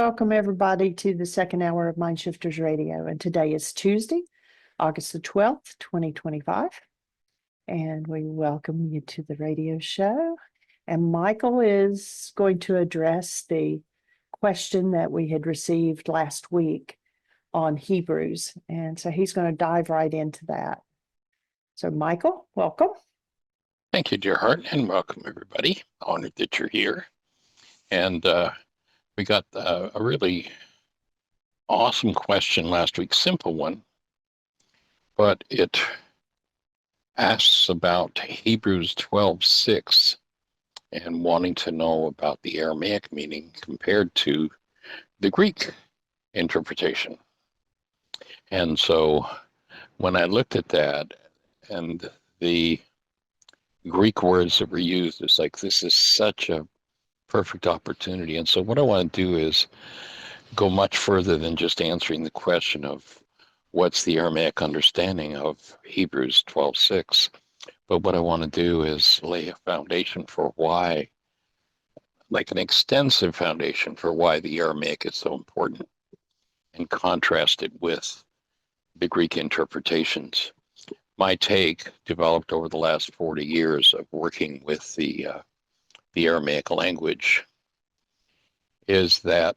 welcome everybody to the second hour of Mindshifters Radio. And today is Tuesday, August the 12th, 2025. And we welcome you to the radio show. And Michael is going to address the question that we had received last week on Hebrews. And so he's going to dive right into that. So Michael, welcome. Thank you, dear heart, and welcome everybody. Honored that you're here. And we got a really awesome question last week, simple one, but it asks about Hebrews 12:6 and wanting to know about the Aramaic meaning compared to the Greek interpretation. And so when I looked at that and the Greek words that were used, it's like, this is such a perfect opportunity. And so what I want to do is go much further than just answering the question of what's the Aramaic understanding of Hebrews 12:6. But what I want to do is lay a foundation for why, like an extensive foundation for why the Aramaic is so important, and contrast it with the Greek interpretations. My take, developed over the last 40 years of working with the Aramaic language, is that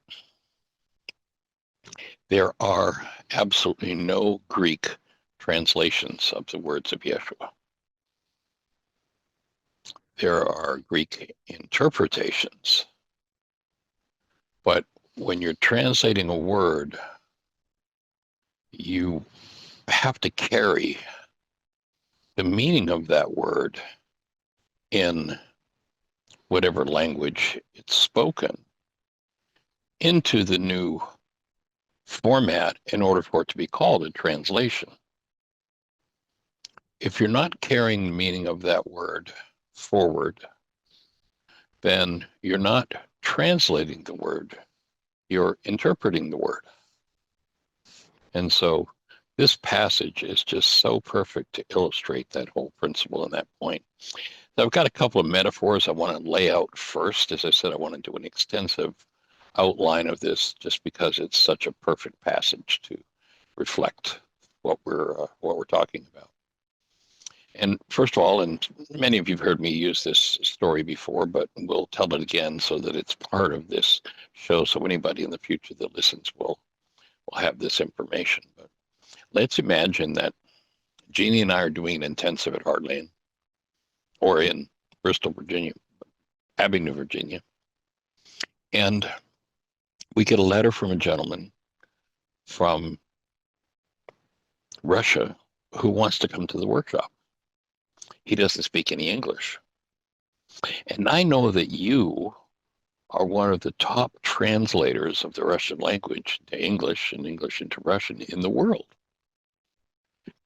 there are absolutely no Greek translations of the words of Yeshua. There are Greek interpretations, but when you're translating a word, you have to carry the meaning of that word in whatever language it's spoken into the new format in order for it to be called a translation. If you're not carrying the meaning of that word forward, then you're not translating the word, you're interpreting the word. And so this passage is just so perfect to illustrate that whole principle and that point. So I've got a couple of metaphors I want to lay out first. As I said, I want to do an extensive outline of this just because it's such a perfect passage to reflect what we're talking about. And first of all, and many of you have heard me use this story before, but we'll tell it again so that it's part of this show, so anybody in the future that listens will have this information. But let's imagine that Jeannie and I are doing an intensive at Heart Lane, or in Bristol, Virginia, Abingdon, Virginia. And we get a letter from a gentleman from Russia who wants to come to the workshop. He doesn't speak any English. And I know that you are one of the top translators of the Russian language to English and English into Russian in the world.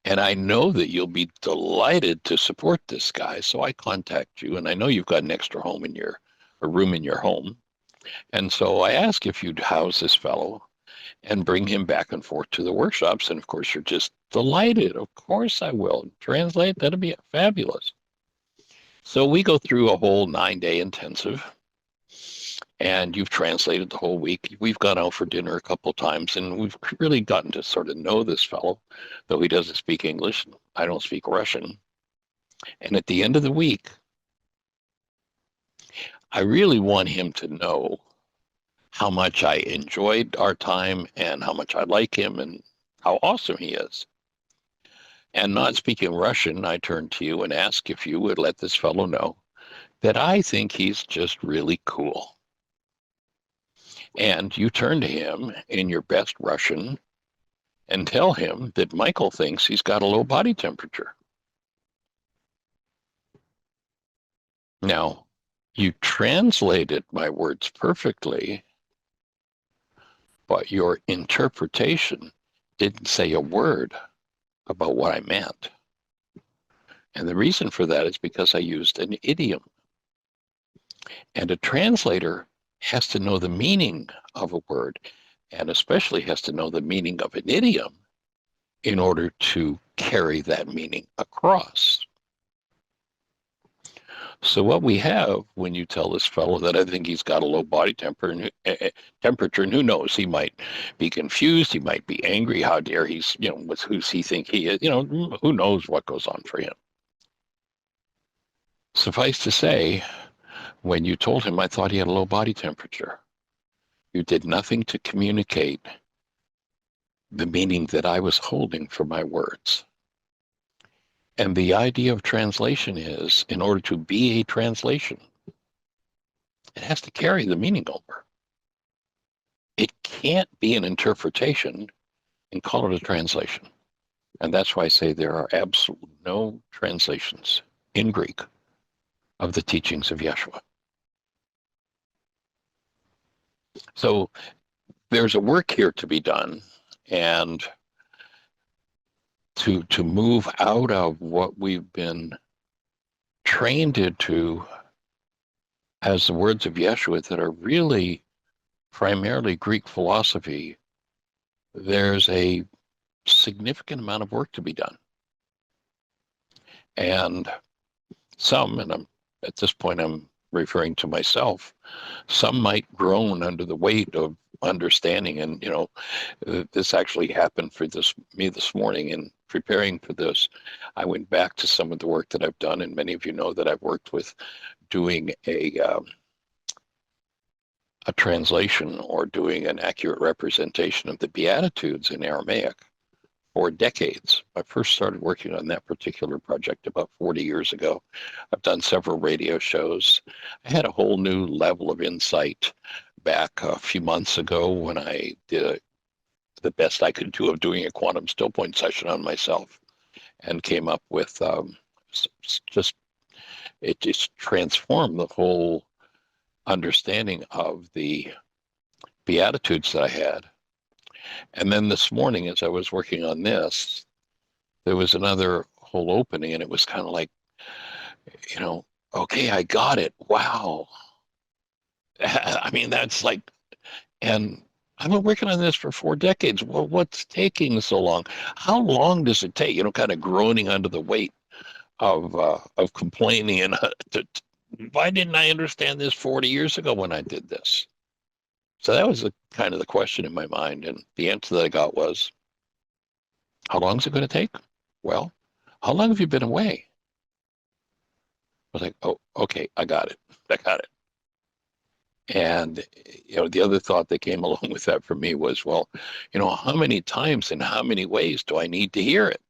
And I know that you'll be delighted to support this guy. So I contact you, and I know you've got an extra room in your home. And so I ask if you'd house this fellow and bring him back and forth to the workshops. And of course, you're just delighted. Of course I will. Translate, that'd be fabulous. So we go through a whole 9-day intensive, and you've translated the whole week. We've gone out for dinner a couple of times, and we've really gotten to sort of know this fellow, though he doesn't speak English. I don't speak Russian. And at the end of the week, I really want him to know how much I enjoyed our time and how much I like him and how awesome he is. And not speaking Russian, I turn to you and ask if you would let this fellow know that I think he's just really cool. And you turn to him in your best Russian and tell him that Michael thinks he's got a low body temperature. Now, you translated my words perfectly, but your interpretation didn't say a word about what I meant. And the reason for that is because I used an idiom. And a translator has to know the meaning of a word, and especially has to know the meaning of an idiom in order to carry that meaning across. So what we have when you tell this fellow that I think he's got a low body temperature, and who knows, he might be confused, he might be angry. How dare he's, who's he think he is? Who knows what goes on for him. Suffice to say, when you told him I thought he had a low body temperature, you did nothing to communicate the meaning that I was holding for my words. And the idea of translation is, in order to be a translation, it has to carry the meaning over. It can't be an interpretation and call it a translation. And that's why I say there are absolutely no translations in Greek of the teachings of Yeshua. So there's a work here to be done, and to move out of what we've been trained into as the words of Yeshua that are really primarily Greek philosophy. There's a significant amount of work to be done. And at this point I'm referring to myself, some might groan under the weight of understanding. And, this actually happened for me this morning. In preparing for this, I went back to some of the work that I've done, and many of you know that I've worked with doing a translation or doing an accurate representation of the Beatitudes in Aramaic for decades. I first started working on that particular project about 40 years ago. I've done several radio shows. I had a whole new level of insight back a few months ago when I did the best I could do of doing a quantum still point session on myself, and came up with it just transformed the whole understanding of the Beatitudes that I had. And then this morning, as I was working on this, there was another whole opening, and it was kind of like, okay, I got it. Wow. I mean, that's like, and I've been working on this for 4 decades. Well, what's taking so long? How long does it take? Kind of groaning under the weight of complaining. And why didn't I understand this 40 years ago when I did this? So that was kind of the question in my mind. And the answer that I got was, how long is it going to take? Well, how long have you been away? I was like, oh, okay, I got it. And, the other thought that came along with that for me was, well, how many times and how many ways do I need to hear it?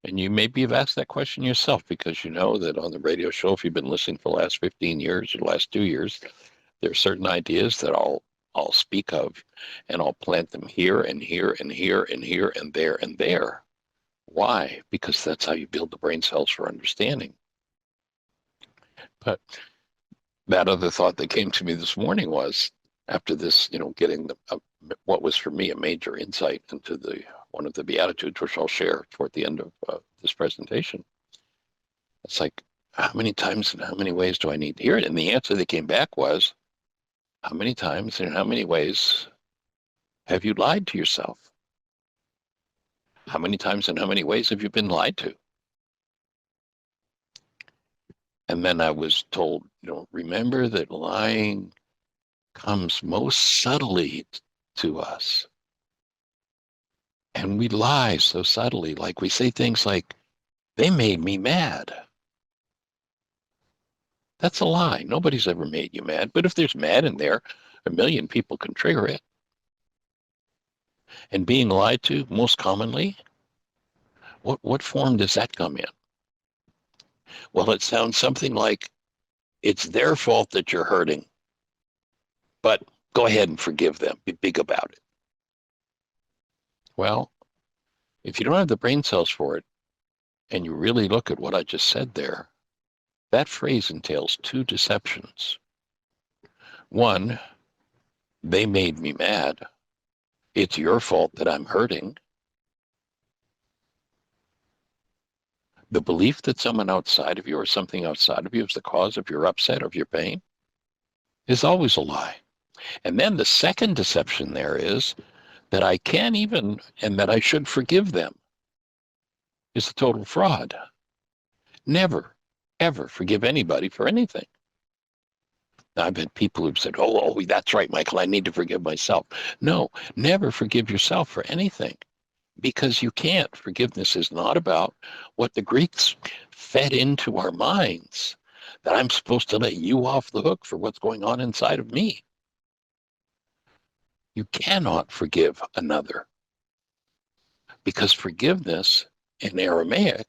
And you maybe have asked that question yourself, because you know that on the radio show, if you've been listening for the last 15 years or the last 2 years, there are certain ideas that I'll speak of, and I'll plant them here and here and here and here and there and there. Why? Because that's how you build the brain cells for understanding. But that other thought that came to me this morning was, after this, getting what was for me a major insight into one of the Beatitudes, which I'll share toward the end of this presentation. It's like, how many times and how many ways do I need to hear it? And the answer that came back was, how many times and in how many ways have you lied to yourself? How many times and how many ways have you been lied to? And then I was told, remember that lying comes most subtly to us. And we lie so subtly, like we say things like, they made me mad. That's a lie. Nobody's ever made you mad. But if there's mad in there, 1 million people can trigger it. And being lied to, most commonly, what form does that come in? Well, it sounds something like, it's their fault that you're hurting, but go ahead and forgive them. Be big about it. Well, if you don't have the brain cells for it, and you really look at what I just said there, that phrase entails 2 deceptions. One, they made me mad. It's your fault that I'm hurting. The belief that someone outside of you or something outside of you is the cause of your upset, of your pain, is always a lie. And then the second deception there is that I can't even, and that I should forgive them, is a total fraud. Never. ever forgive anybody for anything. Now, I've had people who've said, oh, that's right, Michael, I need to forgive myself. No, never forgive yourself for anything, because you can't. Forgiveness is not about what the Greeks fed into our minds, that I'm supposed to let you off the hook for what's going on inside of me. You cannot forgive another, because forgiveness in Aramaic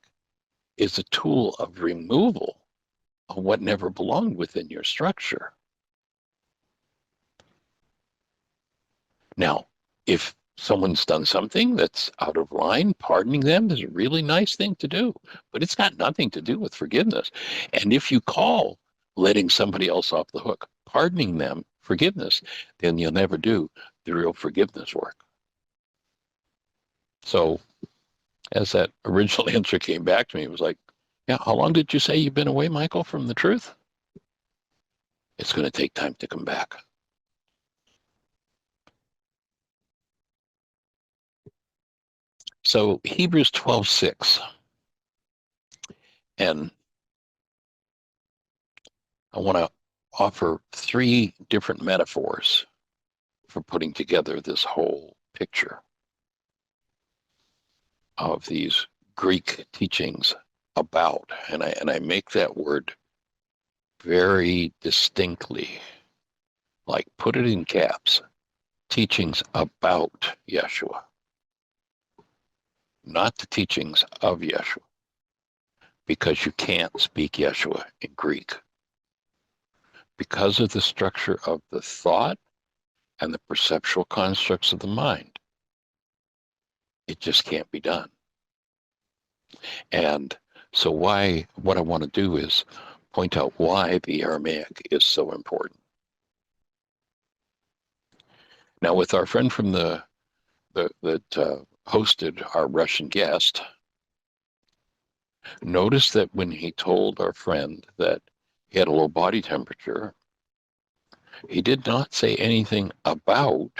is a tool of removal of what never belonged within your structure. Now, if someone's done something that's out of line, pardoning them is a really nice thing to do, but it's got nothing to do with forgiveness. And if you call letting somebody else off the hook, pardoning them, forgiveness, then you'll never do the real forgiveness work. So as that original answer came back to me, it was like, yeah, how long did you say you've been away, Michael, from the truth? It's going to take time to come back. So Hebrews 12:6, and I want to offer three different metaphors for putting together this whole picture of these Greek teachings about, and I make that word very distinctly, like put it in caps, teachings about Yeshua, not the teachings of Yeshua, because you can't speak Yeshua in Greek because of the structure of the thought and the perceptual constructs of the mind. It just can't be done. And so what I want to do is point out why the Aramaic is so important. Now, with our friend from that hosted our Russian guest, notice that when he told our friend that he had a low body temperature, he did not say anything about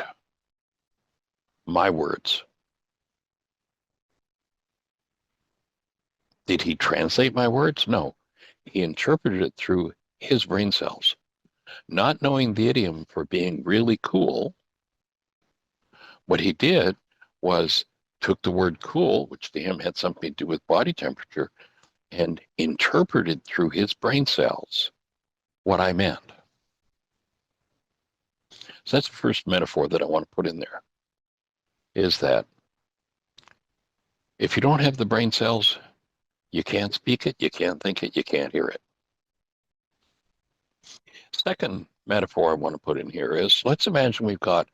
my words. Did he translate my words? No. He interpreted it through his brain cells. Not knowing the idiom for being really cool, what he did was took the word cool, which to him had something to do with body temperature, and interpreted through his brain cells what I meant. So that's the first metaphor that I want to put in there, is that if you don't have the brain cells, you can't speak it, you can't think it, you can't hear it. Second metaphor I want to put in here is, let's imagine we've got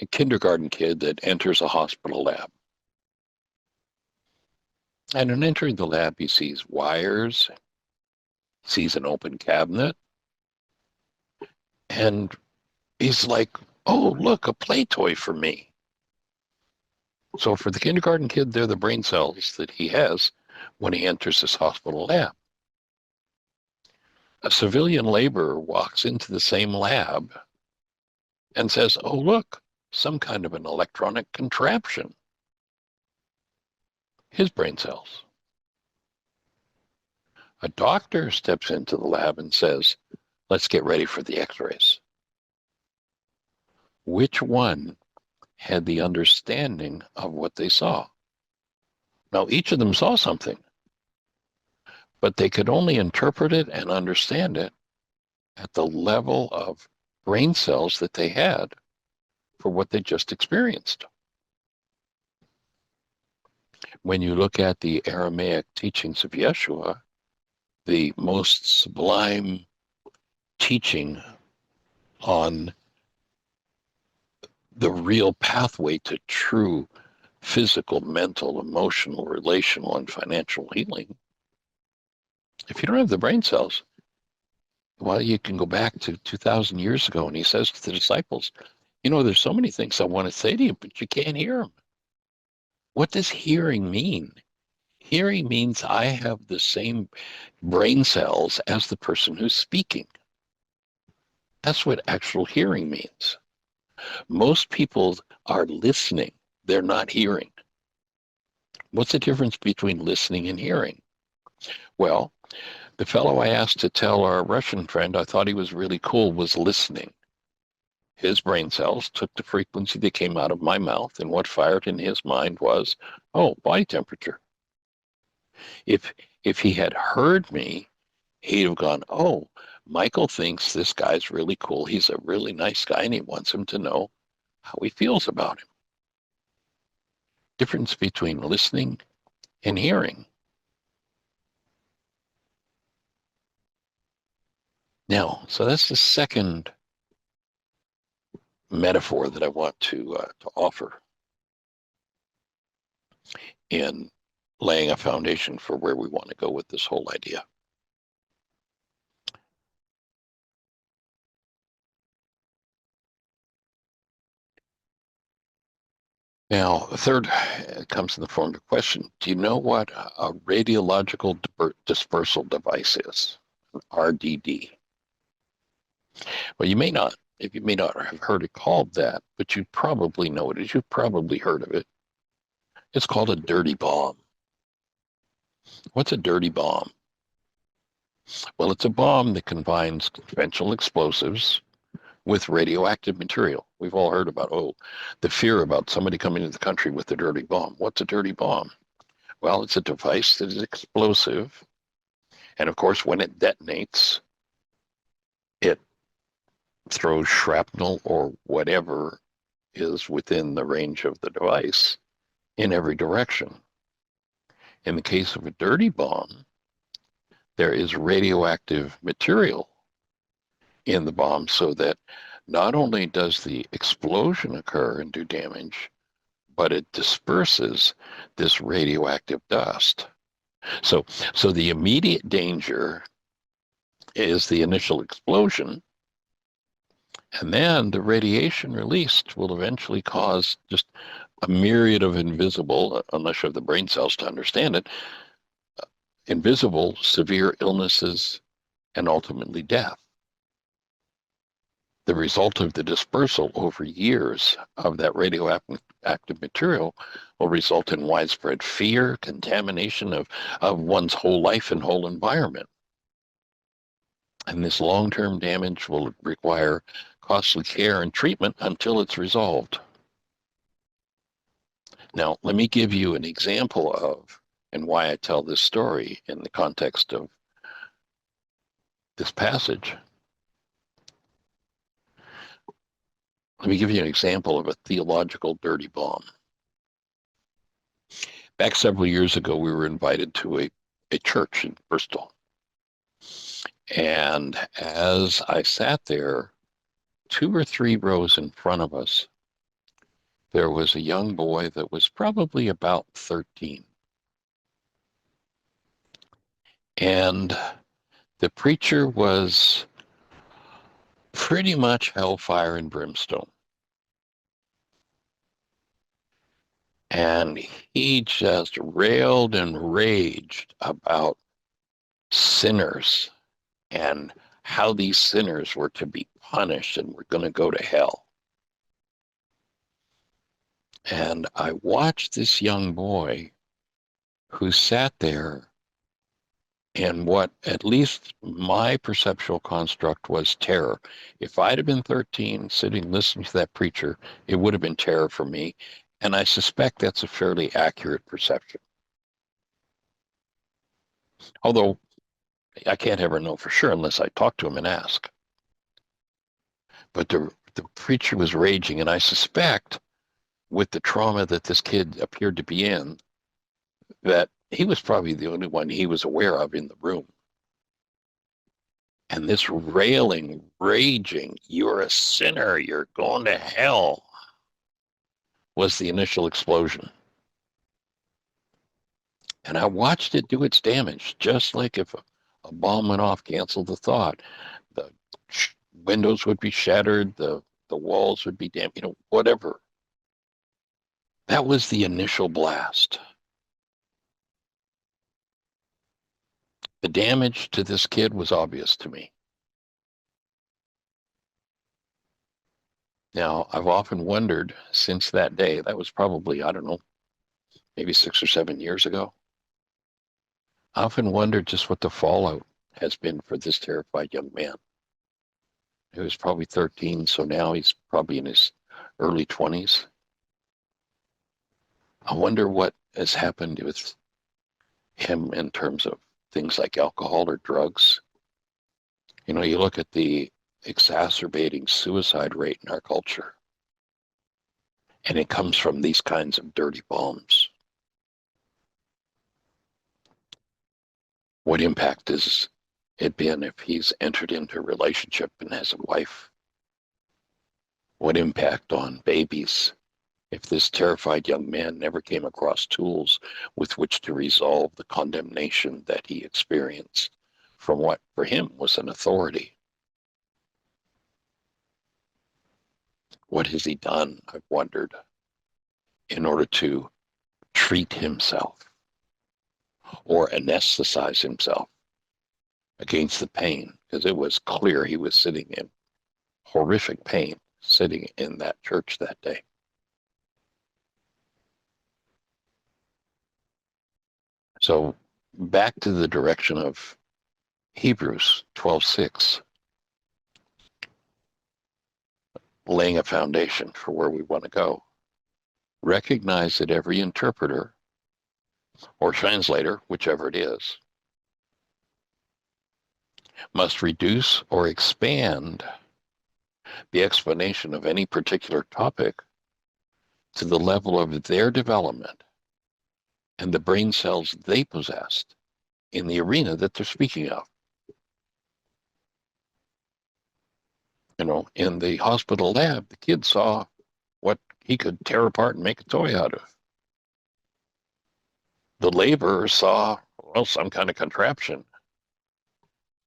a kindergarten kid that enters a hospital lab. And in entering the lab, he sees wires, sees an open cabinet, and he's like, oh, look, a play toy for me. So for the kindergarten kid, they're the brain cells that he has when he enters this hospital lab. A civilian laborer walks into the same lab and says, oh, look, some kind of an electronic contraption. His brain cells. A doctor steps into the lab and says, let's get ready for the x-rays. Which one had the understanding of what they saw? Now, each of them saw something, but they could only interpret it and understand it at the level of brain cells that they had for what they just experienced. When you look at the Aramaic teachings of Yeshua, the most sublime teaching on the real pathway to true physical, mental, emotional, relational, and financial healing, if you don't have the brain cells, well, you can go back to 2,000 years ago, and he says to the disciples, you know, there's so many things I want to say to you, but you can't hear them. What does hearing mean? Hearing means I have the same brain cells as the person who's speaking. That's what actual hearing means. Most people are listening. They're not hearing. What's the difference between listening and hearing? Well, The fellow I asked to tell our Russian friend I thought he was really cool was listening. His brain cells took the frequency that came out of my mouth, and what fired in his mind was, oh, body temperature. If if he had heard me, he'd have gone, oh, Michael thinks this guy's really cool. He's a really nice guy, and he wants him to know how he feels about him. Difference between listening and hearing. Now, so that's the second metaphor that I want to offer in laying a foundation for where we want to go with this whole idea. Now, the third comes in the form of a question. Do you know what a radiological dispersal device is? An RDD. Well, you may not have heard it called that, but you probably know it. You've probably heard of it. It's called a dirty bomb. What's a dirty bomb? Well, it's a bomb that combines conventional explosives with radioactive material. We've all heard about, the fear about somebody coming into the country with a dirty bomb. What's a dirty bomb? Well, it's a device that is explosive. And of course, when it detonates, it throws shrapnel or whatever is within the range of the device in every direction. In the case of a dirty bomb, there is radioactive material in the bomb so that not only does the explosion occur and do damage, but it disperses this radioactive dust. So the immediate danger is the initial explosion, and then the radiation released will eventually cause just a myriad of invisible, unless you have the brain cells to understand it, invisible severe illnesses and ultimately death. The result of the dispersal over years of that radioactive material will result in widespread fear, contamination of one's whole life and whole environment. And this long-term damage will require costly care and treatment until it's resolved. Now, let me give you an example of and why I tell this story in the context of this passage. Let me give you an example of a theological dirty bomb. Back several years ago, we were invited to a church in Bristol. And as I sat there, 2 or 3 rows in front of us, there was a young boy that was probably about 13. And the preacher was pretty much hellfire and brimstone. And he just railed and raged about sinners and how these sinners were to be punished and were going to go to hell. And I watched this young boy who sat there, and what at least my perceptual construct was terror. If I'd have been 13 sitting listening to that preacher, it would have been terror for me. And I suspect that's a fairly accurate perception. Although I can't ever know for sure unless I talk to him and ask. But the preacher was raging, and I suspect with the trauma that this kid appeared to be in, that he was probably the only one he was aware of in the room. And this railing, raging, you're a sinner, you're going to hell, was the initial explosion. And I watched it do its damage, just like if a bomb went off, canceled the thought. The windows would be shattered, the walls would be damaged, whatever. That was the initial blast. The damage to this kid was obvious to me. Now, I've often wondered since that day, that was probably, I don't know, maybe 6 or 7 years ago. I often wondered just what the fallout has been for this terrified young man. He was probably 13, so now he's probably in his early 20s. I wonder what has happened with him in terms of things like alcohol or drugs. You know, you look at the exacerbating suicide rate in our culture, and it comes from these kinds of dirty bombs. What impact has it been if he's entered into a relationship and has a wife? What impact on babies if this terrified young man never came across tools with which to resolve the condemnation that he experienced from what for him was an authority? What has he done, I've wondered, in order to treat himself or anesthetize himself against the pain? Because it was clear he was sitting in horrific pain, sitting in that church that day. So back to the direction of Hebrews 12:6, laying a foundation for where we want to go. Recognize that every interpreter or translator, whichever it is, must reduce or expand the explanation of any particular topic to the level of their development and the brain cells they possessed in the arena that they're speaking of. You know, in the hospital lab, the kid saw what he could tear apart and make a toy out of. The laborer saw, well, some kind of contraption.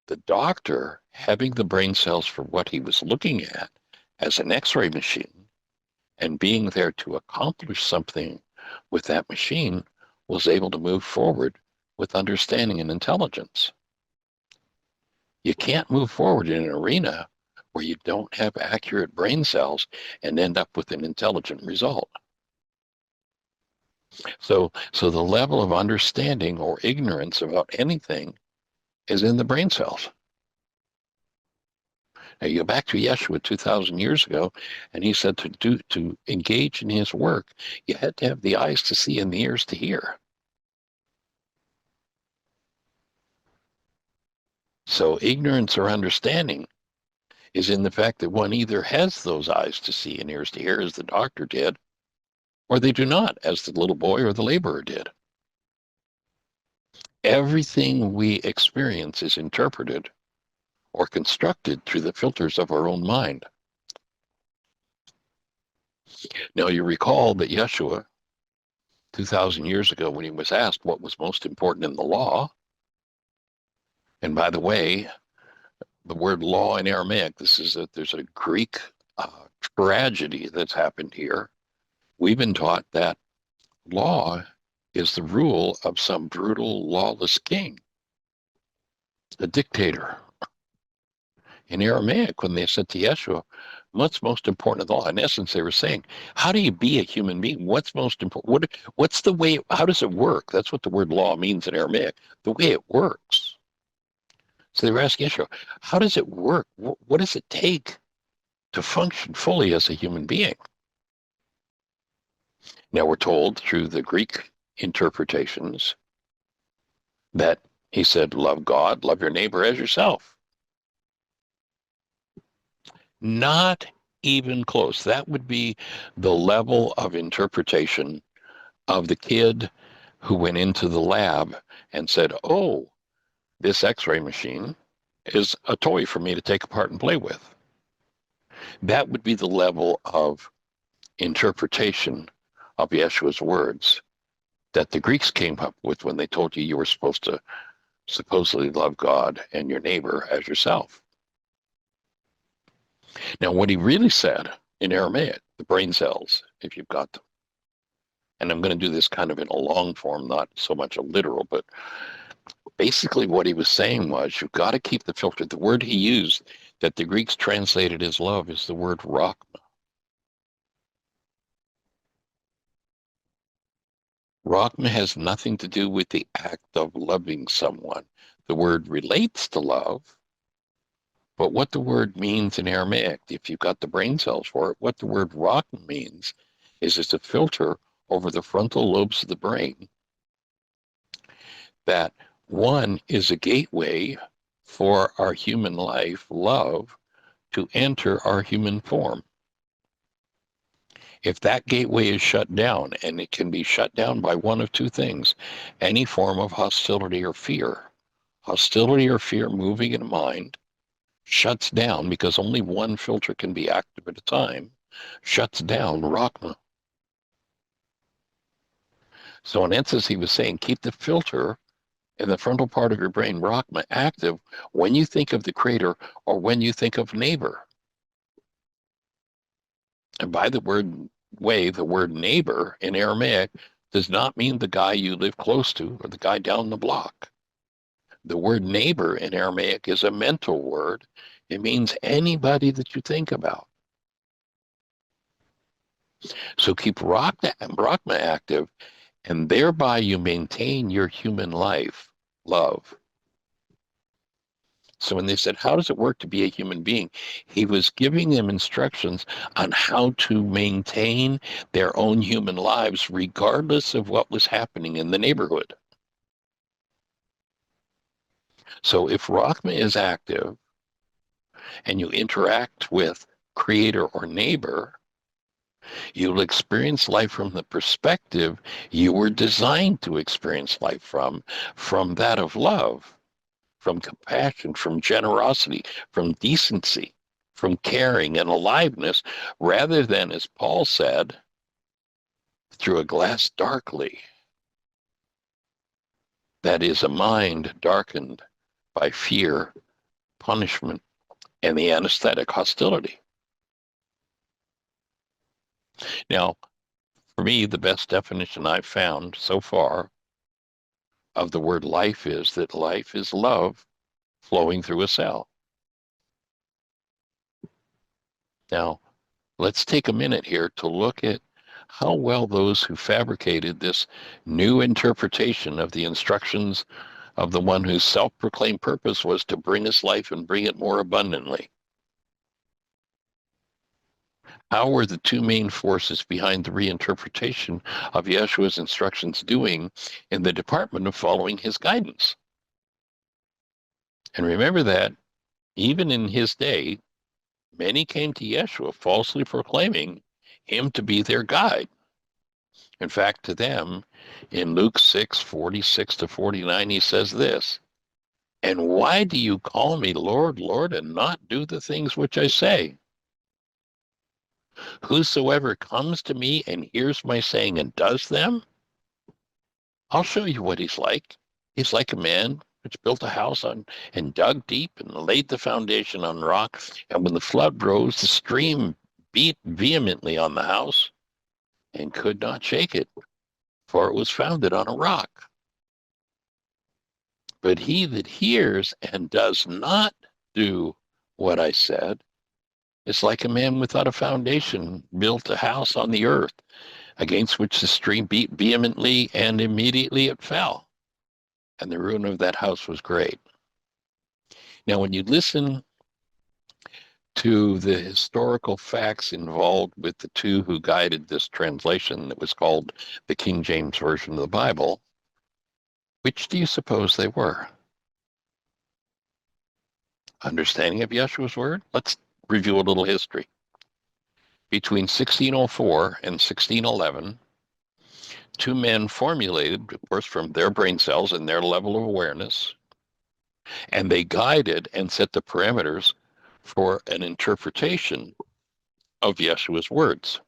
The doctor, having the brain cells for what he was looking at as an X-ray machine and being there to accomplish something with that machine, was able to move forward with understanding and intelligence. You can't move forward in an arena where you don't have accurate brain cells and end up with an intelligent result. So the level of understanding or ignorance about anything is in the brain cells. Now you go back to Yeshua 2,000 years ago, and he said to engage in his work, you had to have the eyes to see and the ears to hear. So ignorance or understanding is in the fact that one either has those eyes to see and ears to hear, as the doctor did, or they do not, as the little boy or the laborer did. Everything we experience is interpreted or constructed through the filters of our own mind. Now, you recall that Yeshua, 2,000 years ago, when he was asked what was most important in the law, and by the way, the word law in Aramaic, there's a Greek tragedy that's happened here. We've been taught that law is the rule of some brutal, lawless king, a dictator. In Aramaic, when they said to Yeshua, what's most important of the law? In essence, they were saying, how do you be a human being? What's most important? What's the way, how does it work? That's what the word law means in Aramaic, the way it works. So they were asking Yeshua, how does it work? What does it take to function fully as a human being? Now we're told through the Greek interpretations that he said, love God, love your neighbor as yourself. Not even close. That would be the level of interpretation of the kid who went into the lab and said, oh, this X-ray machine is a toy for me to take apart and play with. That would be the level of interpretation of Yeshua's words that the Greeks came up with when they told you were supposed to supposedly love God and your neighbor as yourself. Now, what he really said in Aramaic, the brain cells, if you've got them, and I'm going to do this kind of in a long form, not so much a literal, but basically what he was saying was you've got to keep the filter. The word he used that the Greeks translated as love is the word rachma. Rachma has nothing to do with the act of loving someone. the word relates to love, but what the word means in Aramaic, if you've got the brain cells for it, what the word rotten means is it's a filter over the frontal lobes of the brain that one is a gateway for our human life, love, to enter our human form. If that gateway is shut down, and it can be shut down by one of two things, any form of hostility or fear. Hostility or fear moving in mind shuts down, because only one filter can be active at a time, shuts down Rachma. So in essence, he was saying, keep the filter in the frontal part of your brain, Rachma, active when you think of the creator or when you think of neighbor. And by the way, the word neighbor in Aramaic does not mean the guy you live close to or the guy down the block. The word neighbor in Aramaic is a mental word. It means anybody that you think about. So keep Rachma active, and thereby you maintain your human life, love. So when they said, how does it work to be a human being? He was giving them instructions on how to maintain their own human lives, regardless of what was happening in the neighborhood. So if Rachma is active and you interact with creator or neighbor, you'll experience life from the perspective you were designed to experience life from that of love, from compassion, from generosity, from decency, from caring and aliveness, rather than, as Paul said, through a glass darkly. That is a mind darkened by fear, punishment, and the anesthetic hostility. Now, for me, the best definition I've found so far of the word life is that life is love flowing through a cell. Now, let's take a minute here to look at how well those who fabricated this new interpretation of the instructions of the one whose self-proclaimed purpose was to bring us life and bring it more abundantly. How were the two main forces behind the reinterpretation of Yeshua's instructions doing in the department of following his guidance? And remember that even in his day, many came to Yeshua falsely proclaiming him to be their guide. In fact, to them, in Luke 6:46-49, he says this, "And why do you call me Lord, Lord, and not do the things which I say? Whosoever comes to me and hears my saying and does them, I'll show you what he's like. He's like a man which built a house on and dug deep and laid the foundation on rock. And when the flood rose, the stream beat vehemently on the house and could not shake it, for it was founded on a rock. But he that hears and does not do what I said is like a man without a foundation, built a house on the earth, against which the stream beat vehemently, and immediately it fell. And the ruin of that house was great." Now, when you listen to the historical facts involved with the two who guided this translation that was called the King James Version of the Bible, which do you suppose they were? Understanding of Yeshua's word? Let's review a little history. Between 1604 and 1611, two men formulated, of course, from their brain cells and their level of awareness, and they guided and set the parameters for an interpretation of Yeshua's words.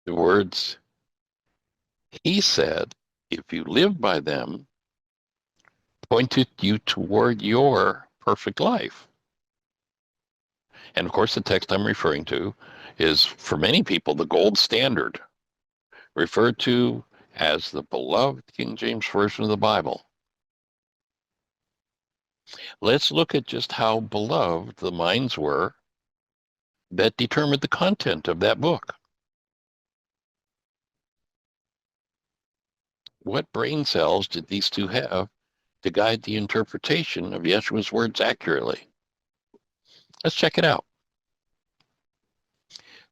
The words he said, if you live by them, pointed you toward your perfect life. And of course, the text I'm referring to is, for many people, the gold standard, referred to as the beloved King James Version of the Bible. Let's look at just how beloved the minds were that determined the content of that book. what brain cells did these two have to guide the interpretation of Yeshua's words accurately? Let's check it out.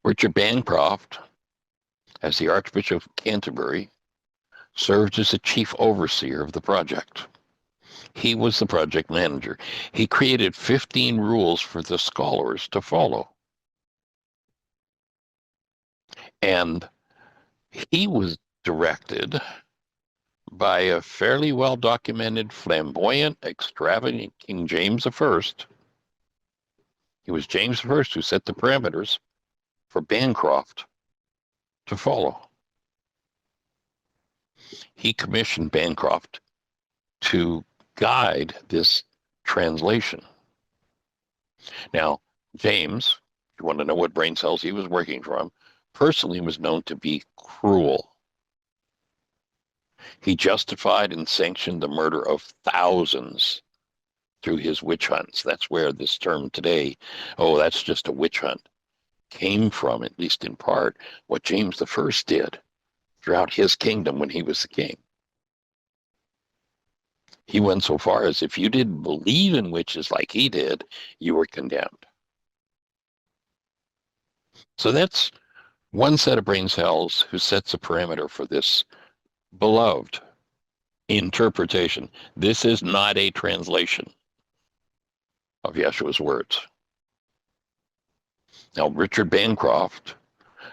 Richard Bancroft, as the Archbishop of Canterbury, served as the chief overseer of the project. He was the project manager. He created 15 rules for the scholars to follow. And he was directed by a fairly well-documented, flamboyant, extravagant King James I. It was James I who set the parameters for Bancroft to follow. He commissioned Bancroft to guide this translation. Now, James, if you want to know what brain cells he was working from, personally was known to be cruel. He justified and sanctioned the murder of thousands through his witch hunts. That's where this term today, oh, that's just a witch hunt, came from, at least in part, what James I did throughout his kingdom when he was the king. He went so far as if you didn't believe in witches like he did, you were condemned. So that's one set of brain cells who sets a parameter for this beloved interpretation. This is not a translation of Yeshua's words. Now, Richard Bancroft,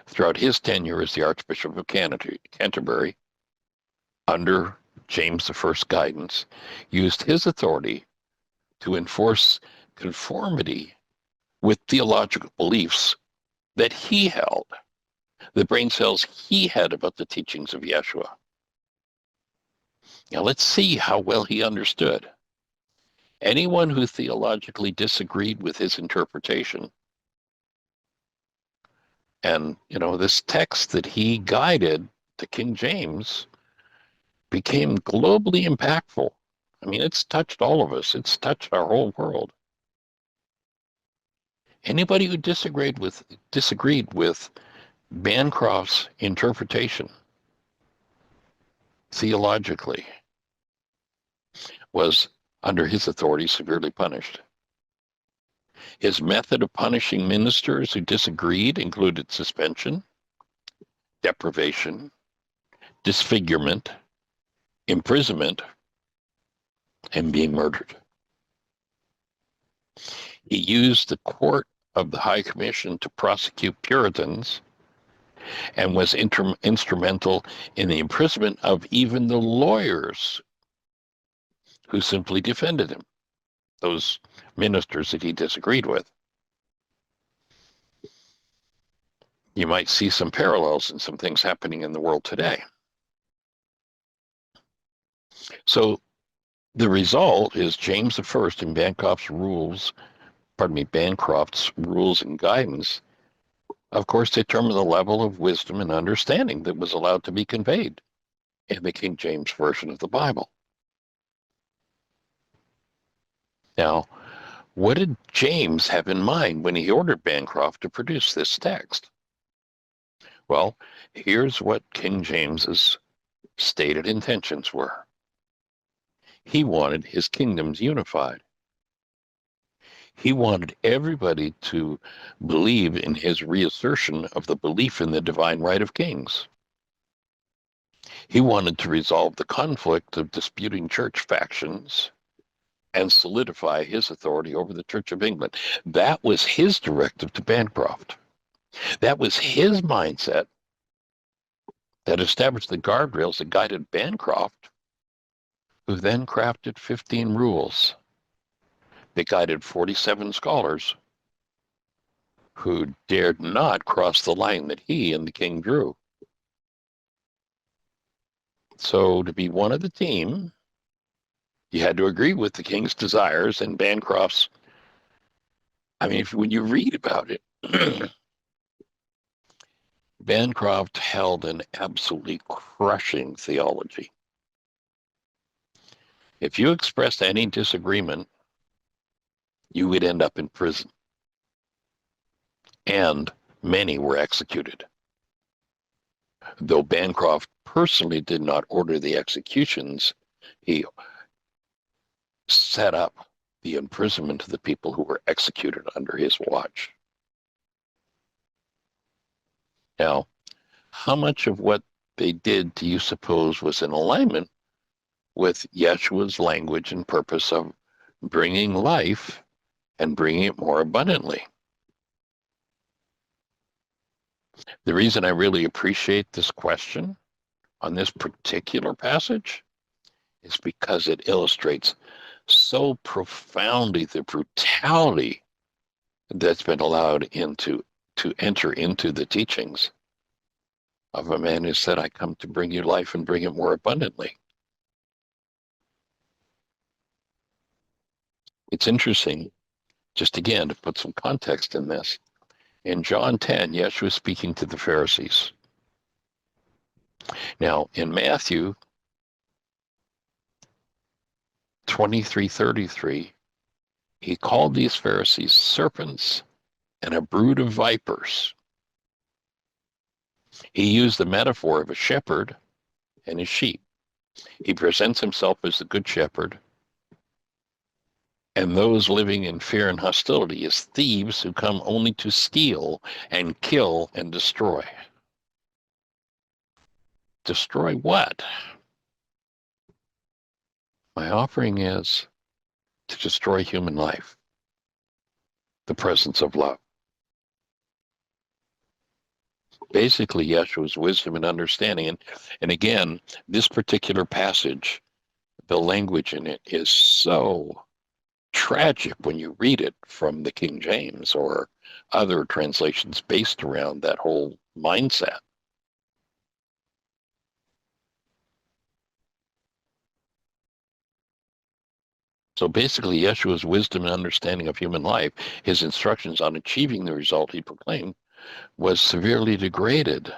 throughout his tenure as the Archbishop of Canterbury, under James I's guidance, used his authority to enforce conformity with theological beliefs that he held, the brain cells he had about the teachings of Yeshua. Now let's see how well he understood. Anyone who theologically disagreed with his interpretation, and this text that he guided to King James became globally impactful. I mean, it's touched all of us. It's touched our whole world. Anybody who disagreed with Bancroft's interpretation theologically was, under his authority, severely punished. His method of punishing ministers who disagreed included suspension, deprivation, disfigurement, imprisonment, and being murdered. He used the court of the High Commission to prosecute Puritans and was instrumental in the imprisonment of even the lawyers who simply defended him, those ministers that he disagreed with. You might see some parallels in some things happening in the world today. So the result is James I in Bancroft's rules and guidance, of course, determined the level of wisdom and understanding that was allowed to be conveyed in the King James Version of the Bible. Now, what did James have in mind when he ordered Bancroft to produce this text? Well, here's what King James's stated intentions were. He wanted his kingdoms unified. He wanted everybody to believe in his reassertion of the belief in the divine right of kings. He wanted to resolve the conflict of disputing church factions and solidify his authority over the Church of England. That was his directive to Bancroft. That was his mindset that established the guardrails that guided Bancroft, who then crafted 15 rules that guided 47 scholars who dared not cross the line that he and the king drew. So to be one of the team, you had to agree with the king's desires and Bancroft's. I mean, when you read about it, Bancroft held an absolutely crushing theology. If you expressed any disagreement, you would end up in prison. And many were executed. Though Bancroft personally did not order the executions, he set up the imprisonment of the people who were executed under his watch. Now, how much of what they did do you suppose was in alignment with Yeshua's language and purpose of bringing life and bringing it more abundantly? The reason I really appreciate this question on this particular passage is because it illustrates so profoundly the brutality that's been allowed to enter into the teachings of a man who said, I come to bring you life and bring it more abundantly. It's interesting, just again, to put some context in this. In John 10, Yeshua is speaking to the Pharisees. Now, in Matthew 23:33, he called these Pharisees serpents and a brood of vipers. He used the metaphor of a shepherd and his sheep. He presents himself as the good shepherd, and those living in fear and hostility as thieves who come only to steal and kill and destroy. Destroy what? My offering is to destroy human life, the presence of love. Basically, Yeshua's wisdom and understanding. And again, this particular passage, the language in it is so tragic when you read it from the King James or other translations based around that whole mindset. So basically, Yeshua's wisdom and understanding of human life, his instructions on achieving the result he proclaimed, was severely degraded.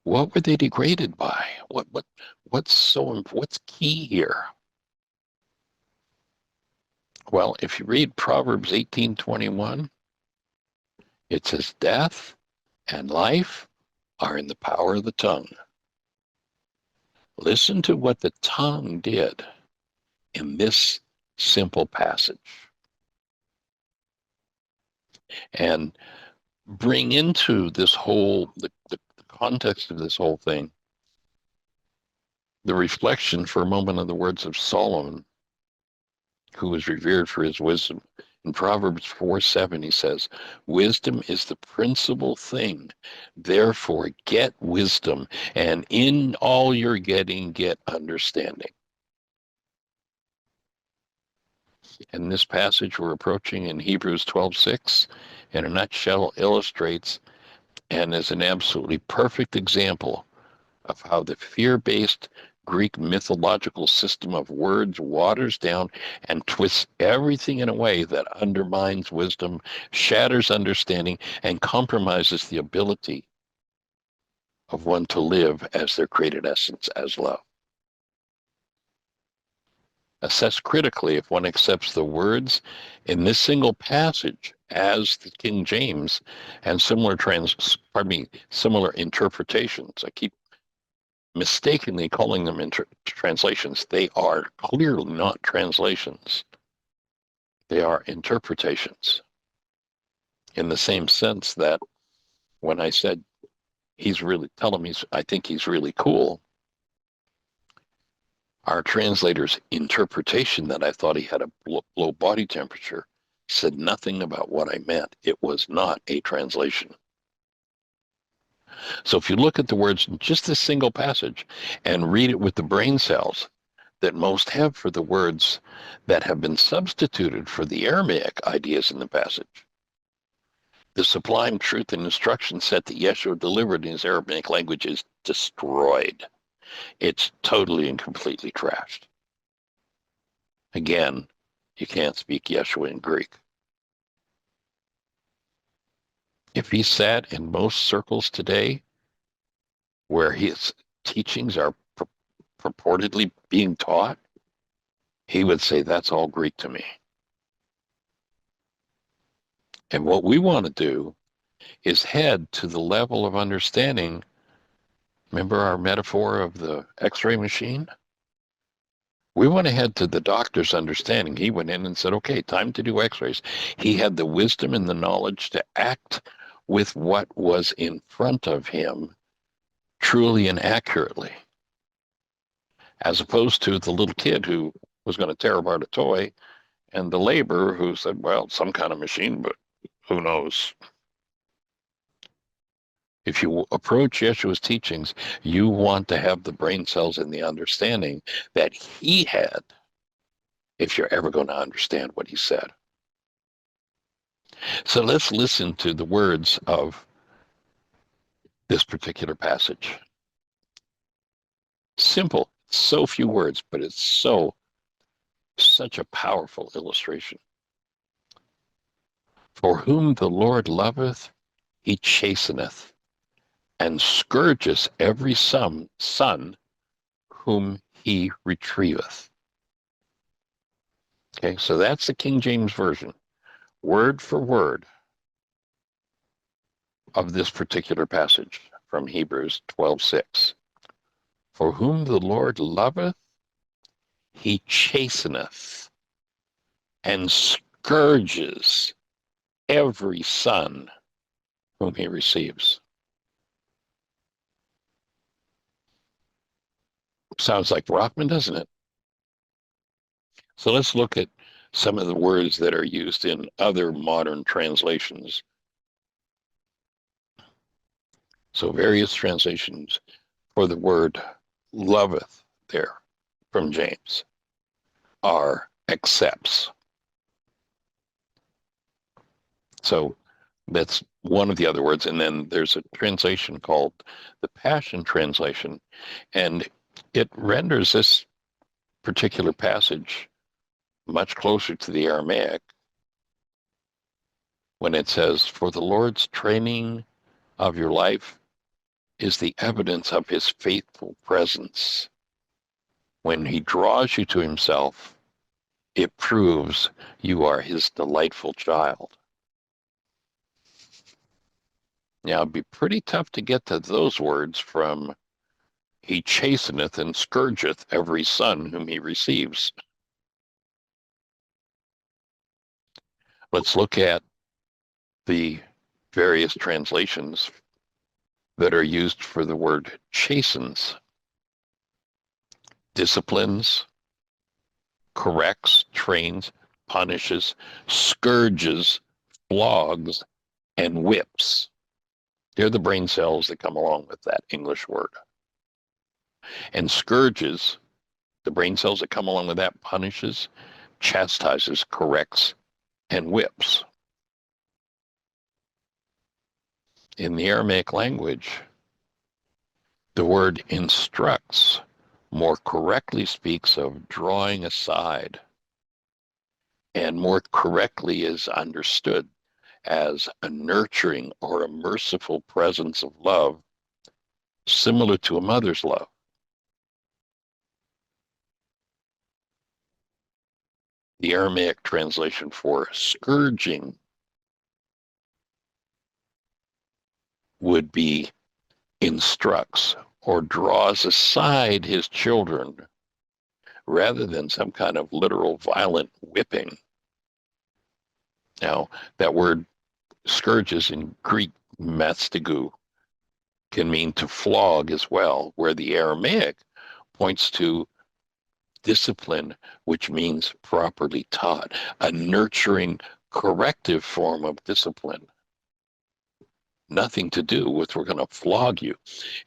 What were they degraded by? What's key here? Well, if you read Proverbs 18:21, it says, death and life are in the power of the tongue. Listen to what the tongue did in this simple passage. And bring into this whole, the context of this whole thing, the reflection for a moment on the words of Solomon, who was revered for his wisdom. In Proverbs 4:7, he says, wisdom is the principal thing. Therefore, get wisdom, and in all you're getting, get understanding. And this passage we're approaching in Hebrews 12:6, in a nutshell, illustrates and is an absolutely perfect example of how the fear-based Greek mythological system of words waters down and twists everything in a way that undermines wisdom, shatters understanding, and compromises the ability of one to live as their created essence, as love. Assess critically if one accepts the words in this single passage as the King James and similar interpretations. I keep mistakenly calling them translations. They are clearly not translations. They are interpretations, in the same sense that when I said I think he's really cool, our translator's interpretation that I thought he had a low body temperature said nothing about what I meant. It was not a translation. So if you look at the words in just this single passage and read it with the brain cells that most have for the words that have been substituted for the Aramaic ideas in the passage, the sublime truth and instruction set that Yeshua delivered in his Aramaic language is destroyed. It's totally and completely trashed. Again, you can't speak Yeshua in Greek. If he sat in most circles today where his teachings are purportedly being taught, he would say, that's all Greek to me. And what we want to do his head to the level of understanding. Remember our metaphor of the x-ray machine? We went ahead to the doctor's understanding. He went in and said, okay, time to do x-rays. He had the wisdom and the knowledge to act with what was in front of him truly and accurately, as opposed to the little kid who was going to tear apart a toy and the laborer who said, well, some kind of machine, but who knows? If you approach Yeshua's teachings, you want to have the brain cells and the understanding that he had if you're ever going to understand what he said. So let's listen to the words of this particular passage. Simple, so few words, but it's such a powerful illustration. For whom the Lord loveth, he chasteneth, and scourges every son whom he retrieveth. Okay, so that's the King James Version, word for word of this particular passage from Hebrews 12:6. For whom the Lord loveth, he chasteneth and scourges every son whom he receives. Sounds like Rockman, doesn't it? So let's look at some of the words that are used in other modern translations. So various translations for the word loveth there from James are accepts. So that's one of the other words. And then there's a translation called the Passion Translation, and it renders this particular passage much closer to the Aramaic when it says, for the Lord's training of your life is the evidence of his faithful presence. When he draws you to himself, it proves you are his delightful child. Now, it'd be pretty tough to get to those words from he chasteneth and scourgeth every son whom he receives. Let's look at the various translations that are used for the word chastens. Disciplines, corrects, trains, punishes, scourges, flogs, and whips. They're the brain cells that come along with that English word. And scourges, the brain cells that come along with that, punishes, chastises, corrects, and whips. In the Aramaic language, the word instructs more correctly speaks of drawing aside, and more correctly is understood as a nurturing or a merciful presence of love, similar to a mother's love. The Aramaic translation for scourging would be instructs or draws aside his children rather than some kind of literal violent whipping. Now, that word scourges in Greek, mastigou, can mean to flog as well, where the Aramaic points to discipline, which means properly taught, a nurturing, corrective form of discipline. Nothing to do with we're going to flog you.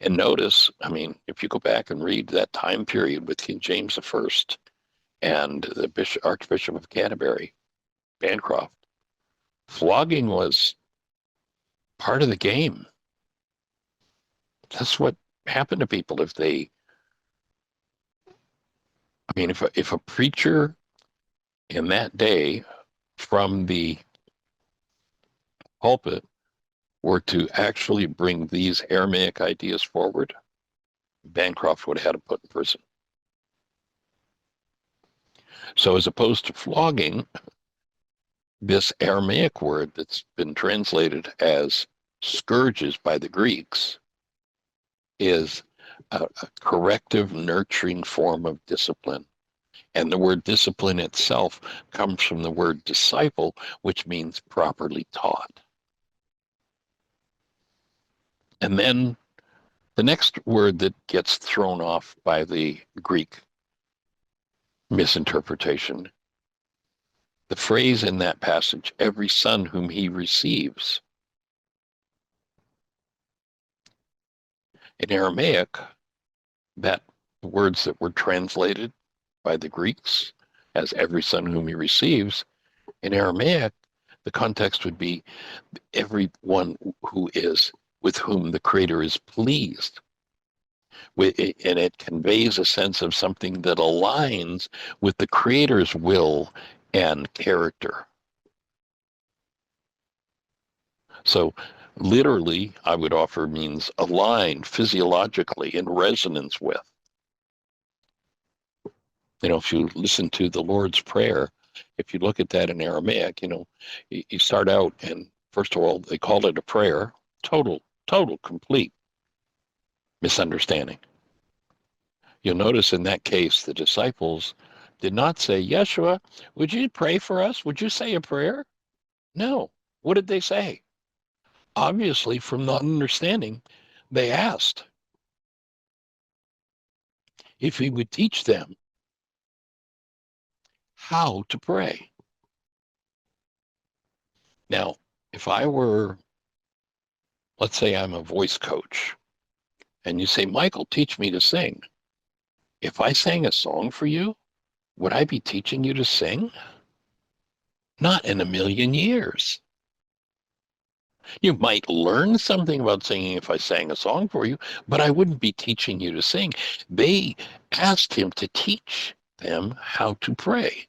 And notice, I mean, if you go back and read that time period with King James I and the Archbishop of Canterbury, Bancroft, flogging was part of the game. That's what happened to people if they, I mean, if a preacher in that day from the pulpit were to actually bring these Aramaic ideas forward, Bancroft would have had him put in prison. So as opposed to flogging, this Aramaic word that's been translated as scourges by the Greeks is a corrective, nurturing form of discipline. And the word discipline itself comes from the word disciple, which means properly taught. And then the next word that gets thrown off by the Greek misinterpretation, the phrase in that passage, every son whom he receives. In Aramaic, that words that were translated by the Greeks as every son whom he receives, in Aramaic, the context would be everyone who is with whom the Creator is pleased. And it conveys a sense of something that aligns with the Creator's will and character. So literally, I would offer means aligned physiologically in resonance with. If you listen to the Lord's Prayer, if you look at that in Aramaic, you start out and first of all, they call it a prayer, total, complete misunderstanding. You'll notice in that case, the disciples did not say, Yeshua, would you pray for us? Would you say a prayer? No. What did they say? Obviously, from not understanding, they asked if he would teach them how to pray. Now, if I were, let's say I'm a voice coach, and you say, Michael, teach me to sing. If I sang a song for you, would I be teaching you to sing? Not in a million years. You might learn something about singing if I sang a song for you, but I wouldn't be teaching you to sing. They asked him to teach them how to pray.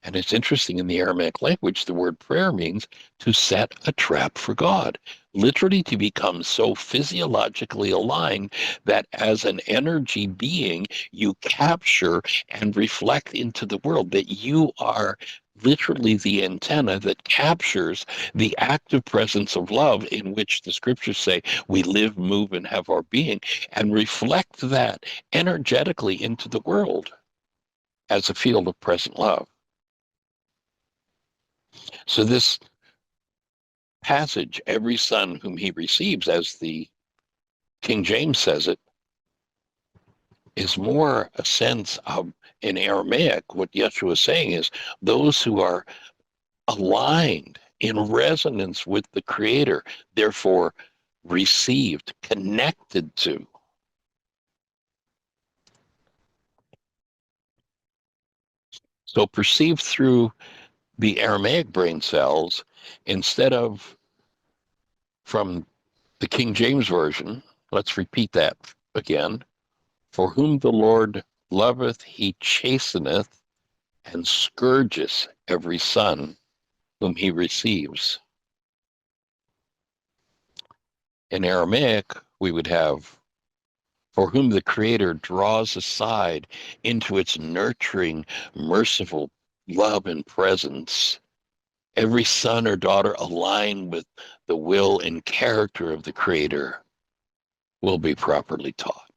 And it's interesting, in the Aramaic language, the word prayer means to set a trap for God, literally to become so physiologically aligned that as an energy being, you capture and reflect into the world, that you are literally the antenna that captures the active presence of love, in which the scriptures say we live, move, and have our being, and reflect that energetically into the world as a field of present love. So this passage, every son whom he receives, as the King James says it, is more a sense of, in Aramaic, what Yeshua is saying is those who are aligned in resonance with the Creator, therefore received, connected to. So perceived through the Aramaic brain cells, instead of from the King James Version, let's repeat that again. For whom the Lord loveth, he chasteneth, and scourges every son whom he receives. In Aramaic, we would have, for whom the Creator draws aside into its nurturing, merciful love and presence, every son or daughter aligned with the will and character of the Creator will be properly taught.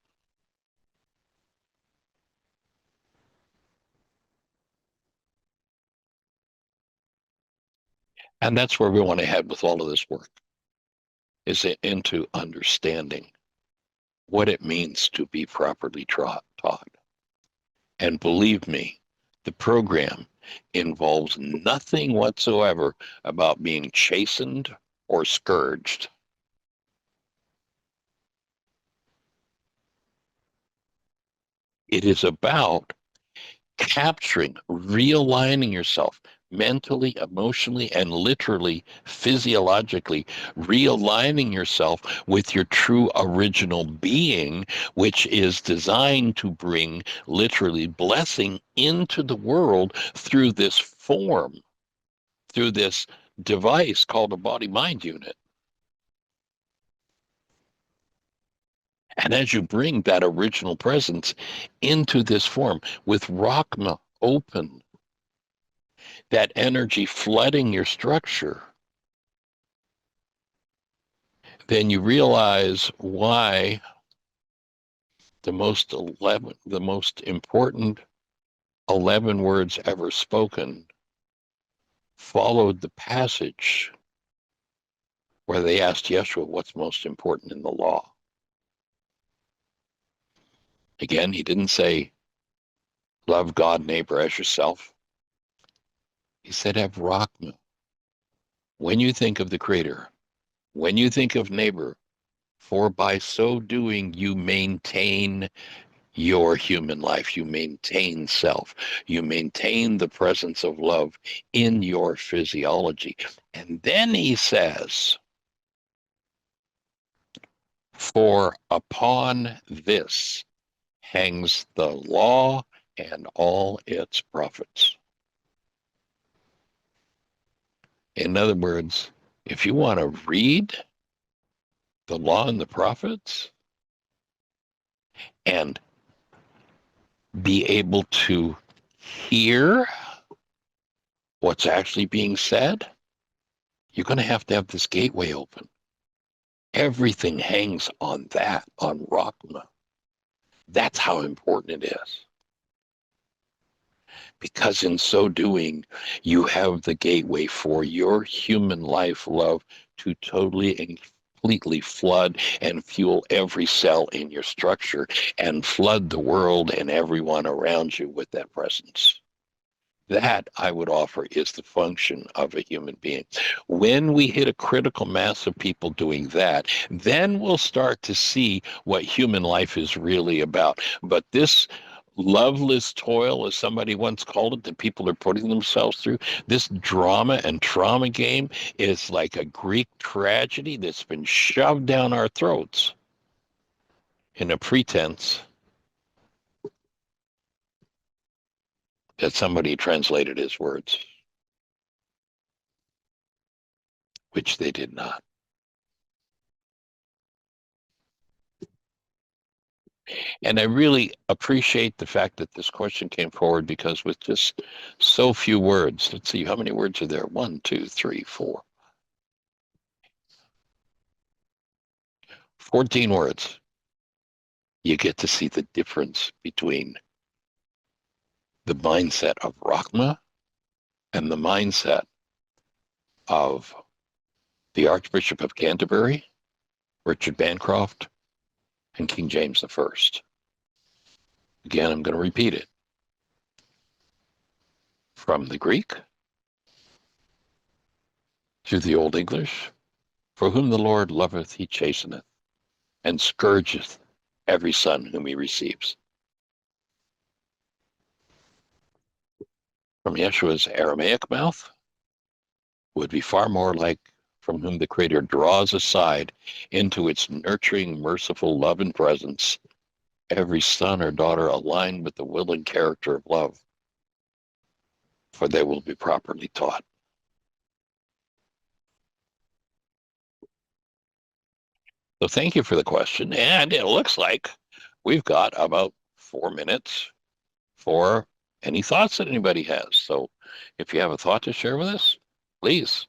And that's where we want to head with all of this work, is into understanding what it means to be properly taught. And believe me, the program involves nothing whatsoever about being chastened or scourged. It is about capturing, realigning yourself mentally, emotionally, and literally, physiologically, realigning yourself with your true original being, which is designed to bring literally blessing into the world through this form, through this device called a body-mind unit. And as you bring that original presence into this form with Rachma open, that energy flooding your structure, then you realize why the most important 11 words ever spoken followed the passage where they asked Yeshua what's most important in the law. Again, he didn't say, love God, neighbor as yourself. He said, have Rachma. When you think of the Creator, when you think of neighbor, for by so doing you maintain your human life, you maintain self, you maintain the presence of love in your physiology. And then he says, for upon this hangs the law and all its prophets. In other words, if you want to read the law and the prophets and be able to hear what's actually being said, you're going to have this gateway open. Everything hangs on that, on Rachma. That's how important it is. Because in so doing, you have the gateway for your human life love to totally and completely flood and fuel every cell in your structure and flood the world and everyone around you with that presence. That, I would offer, is the function of a human being. When we hit a critical mass of people doing that, then we'll start to see what human life is really about. But this loveless toil, as somebody once called it, that people are putting themselves through, this drama and trauma game is like a Greek tragedy that's been shoved down our throats in a pretense that somebody translated his words, which they did not. And I really appreciate the fact that this question came forward, because with just so few words, let's see, how many words are there? 1, 2, 3, 4. 14 words. You get to see the difference between the mindset of Rachma and the mindset of the Archbishop of Canterbury, Richard Bancroft, and King James I. Again, I'm going to repeat it. From the Greek to the Old English, for whom the Lord loveth, he chasteneth, and scourgeth every son whom he receives. From Yeshua's Aramaic mouth would be far more like, from whom the Creator draws aside into its nurturing, merciful love and presence every son or daughter aligned with the will and character of love, for they will be properly taught. So thank you for the question. And it looks like we've got about 4 minutes for any thoughts that anybody has. So if you have a thought to share with us, please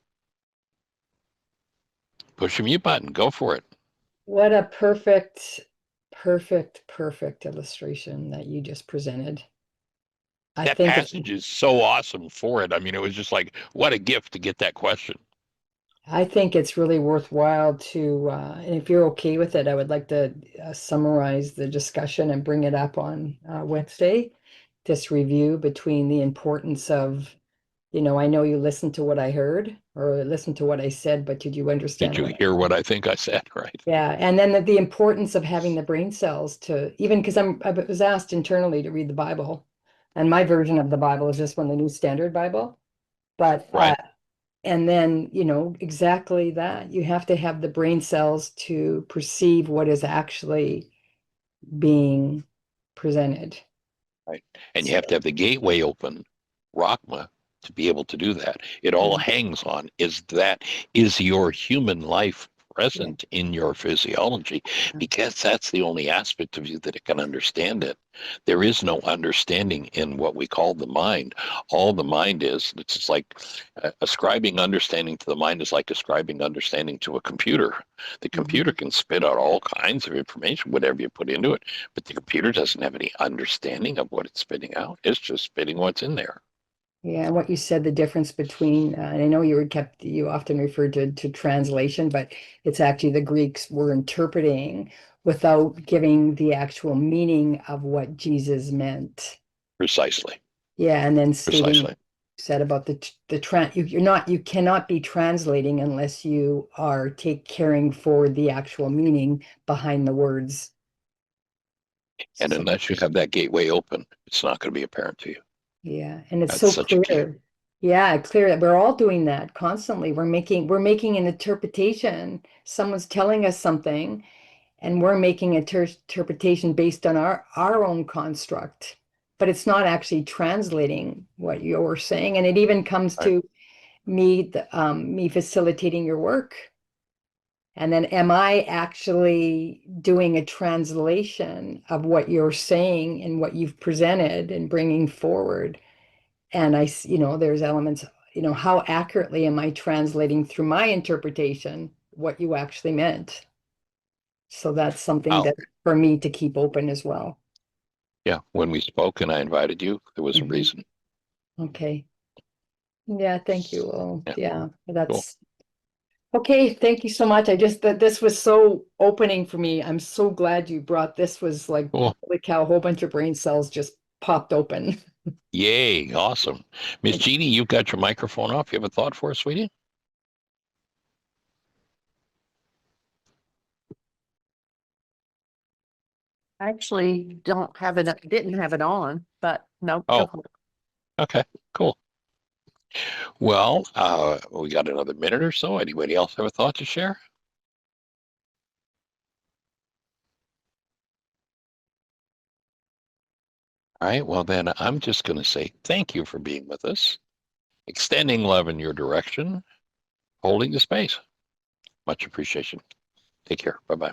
push the mute button. Go for it. What a perfect illustration that you just presented. That passage is so awesome for it. I mean, it was just like, what a gift to get that question. I think it's really worthwhile to, and if you're okay with it, I would like to summarize the discussion and bring it up on Wednesday. This review between the importance of, I know you listened to what I heard or listened to what I said, but did you understand? Did you hear what I think I said? Right. Yeah. And then the importance of having the brain cells to, even because I was asked internally to read the Bible, and my version of the Bible is just from the New Standard Bible. But right. And then, exactly that. You have to have the brain cells to perceive what is actually being presented. Right. And you have to have the gateway open, Rachma, to be able to do that. It all hangs on, is your human life present in your physiology, because that's the only aspect of you that it can understand it. There is no understanding in what we call the mind. All the mind is, it's just like ascribing understanding to the mind is like ascribing understanding to a computer. The computer can spit out all kinds of information, whatever you put into it, but the computer doesn't have any understanding of what it's spitting out. It's just spitting what's in there. Yeah, and what you said, the difference between, and I know you often referred to translation, but it's actually the Greeks were interpreting without giving the actual meaning of what Jesus meant. Precisely. Yeah, and then Precisely. said about you cannot be translating unless you are caring for the actual meaning behind the words. And So, unless you have that gateway open, it's not going to be apparent to you. yeah, and it's That's so such a key. clear. Yeah, clear that we're all doing that constantly. We're making an interpretation. Someone's telling us something, and we're making an interpretation based on our own construct. But it's not actually translating what you're saying. And it even comes Right. to me facilitating your work. And then am I actually doing a translation of what you're saying and what you've presented and bringing forward? And there's elements, how accurately am I translating through my interpretation what you actually meant? So that's something Wow. that for me to keep open as well. Yeah. When we spoke and I invited you, there was a Mhm. reason. Okay. Yeah, thank you. Well, Yeah. yeah, Cool. that's okay. Thank you so much. That this was so opening for me. I'm so glad you brought this. Was like, Cool. holy cow, a whole bunch of brain cells just popped open. Yay. Awesome. Miss Jeannie, you've got your microphone off. You have a thought for us, sweetie? I actually didn't have it on, but no, go Oh, ahead. okay. Cool. Well, we got another minute or so. Anybody else have a thought to share? All right. Well, then I'm just going to say thank you for being with us, extending love in your direction, holding the space. Much appreciation. Take care. Bye-bye.